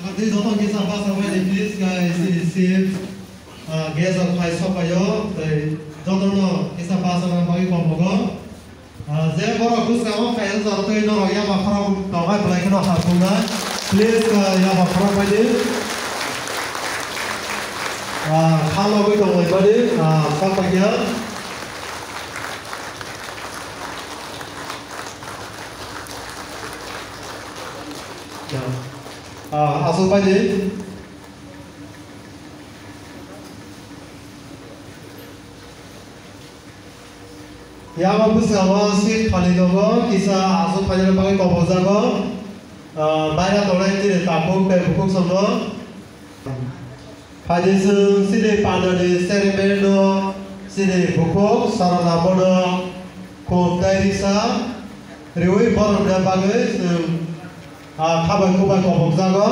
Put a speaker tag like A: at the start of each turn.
A: Jadi contoh kisah bahasa Inggris guys receive guest of high shop ayo. Contohnya kisah bahasa orang bagi kompogo. Jadi kalau kus kamu fans atau itu orang yang makan kau kan pelai kena hakuna. Please yang makan bagi. Kalau bagi kau bagi apa bagi? Asup aja. Yang bagus kalau sih kali dulu kisah asup aja pakai komposa go. Banyak orang yang tabung ke buku semua. Haji sini pada di seremeno sini buku sarang labono kudai risa. Riwai baru dah bagus. Kabar kubah komposa go.